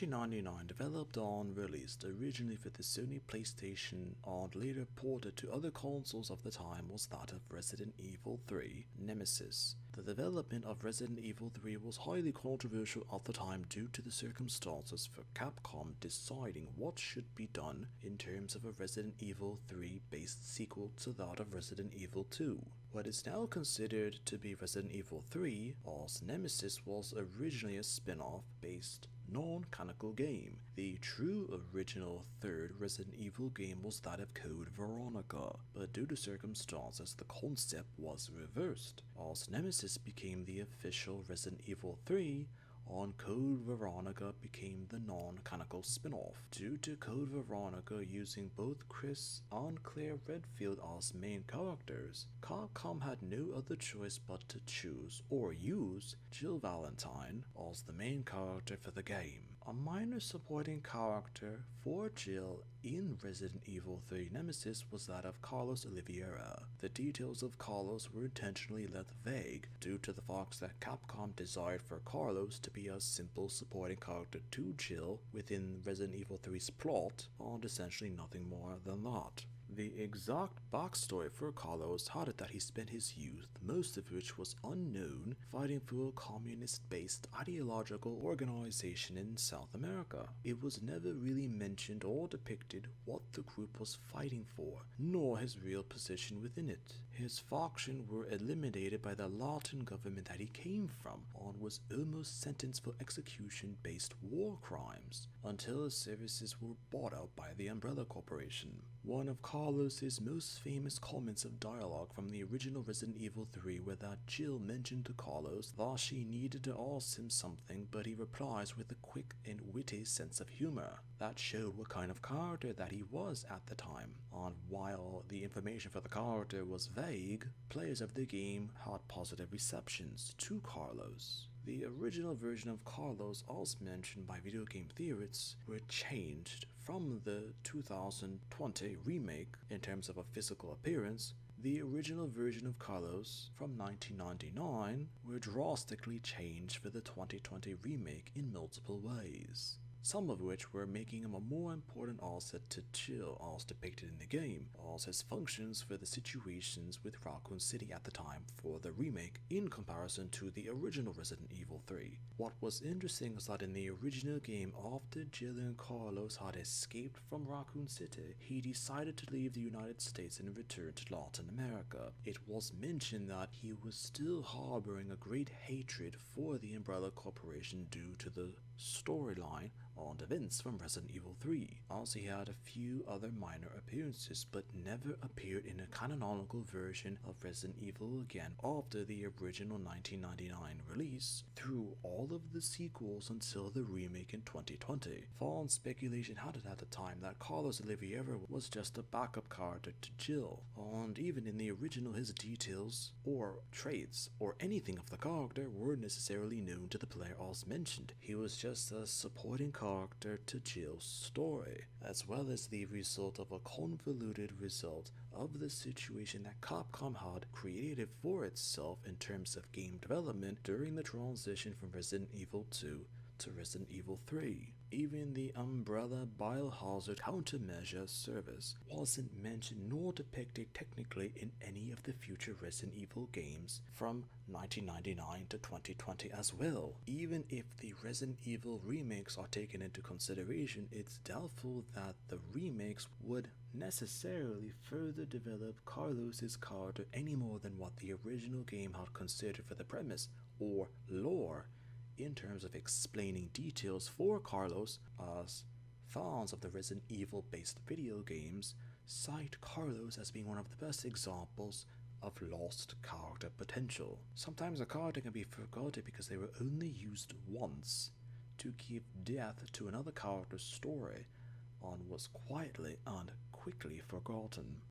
1999, developed and released originally for the Sony PlayStation and later ported to other consoles of the time, was that of Resident Evil 3 Nemesis. The development of Resident Evil 3 was highly controversial at the time due to the circumstances for Capcom deciding what should be done in terms of a Resident Evil 3 based sequel to that of Resident Evil 2. What is now considered to be Resident Evil 3, as Nemesis, was originally a spin-off based non-canonical game. The true original third Resident Evil game was that of Code Veronica, but due to circumstances the concept was reversed, as Nemesis became the official Resident Evil 3 and Code Veronica became the non-canonical spin-off. Due to Code Veronica using both Chris and Claire Redfield as main characters, Capcom had no other choice but to choose or use Jill Valentine as the main character for the game. A minor supporting character for Jill in Resident Evil 3 Nemesis was that of Carlos Oliveira. The details of Carlos were intentionally left vague due to the fact that Capcom desired for Carlos to be a simple supporting character to Jill within Resident Evil 3's plot, and essentially nothing more than that. The exact backstory for Carlos had it that he spent his youth, most of which was unknown, fighting for a communist-based ideological organization in South America. It was never really mentioned or depicted what the group was fighting for, nor his real position within it. His faction were eliminated by the Latin government that he came from, and was almost sentenced for execution based war crimes, until his services were bought out by the Umbrella Corporation. One of Carlos's most famous comments of dialogue from the original Resident Evil 3 were that Jill mentioned to Carlos that she needed to ask him something, but he replies with a quick and witty sense of humor. That showed what kind of character that he was at the time, and while the information for the character was vague, players of the game had positive receptions to Carlos. The original version of Carlos, as mentioned by video game theorists, were changed from the 2020 remake in terms of a physical appearance. The original version of Carlos from 1999 were drastically changed for the 2020 remake in multiple ways, some of which were making him a more important asset to Jill as depicted in the game, as his functions for the situations with Raccoon City at the time for the remake in comparison to the original Resident Evil 3. What was interesting is that in the original game, after Jill and Carlos had escaped from Raccoon City, he decided to leave the United States and return to Latin America. It was mentioned that he was still harboring a great hatred for the Umbrella Corporation due to the storyline and events from Resident Evil 3, as he had a few other minor appearances but never appeared in a canonical version of Resident Evil again after the original 1999 release through all of the sequels until the remake in 2020. Fan speculation had it at the time that Carlos Oliveira was just a backup character to Jill, and even in the original his details or traits or anything of the character weren't necessarily known to the player as mentioned. He was just a supporting character to Jill's story, as well as the result of a convoluted result of the situation that Capcom had created for itself in terms of game development during the transition from Resident Evil 2 to Resident Evil 3. Even the Umbrella Biohazard countermeasure service wasn't mentioned nor depicted technically in any of the future Resident Evil games from 1999 to 2020 as well. Even if the Resident Evil remakes are taken into consideration, it's doubtful that the remakes would necessarily further develop Carlos's character any more than what the original game had considered for the premise or lore in terms of explaining details for Carlos, as fans of the Resident Evil based video games cite Carlos as being one of the best examples of lost character potential. Sometimes a character can be forgotten because they were only used once to give depth to another character's story and was quietly and quickly forgotten.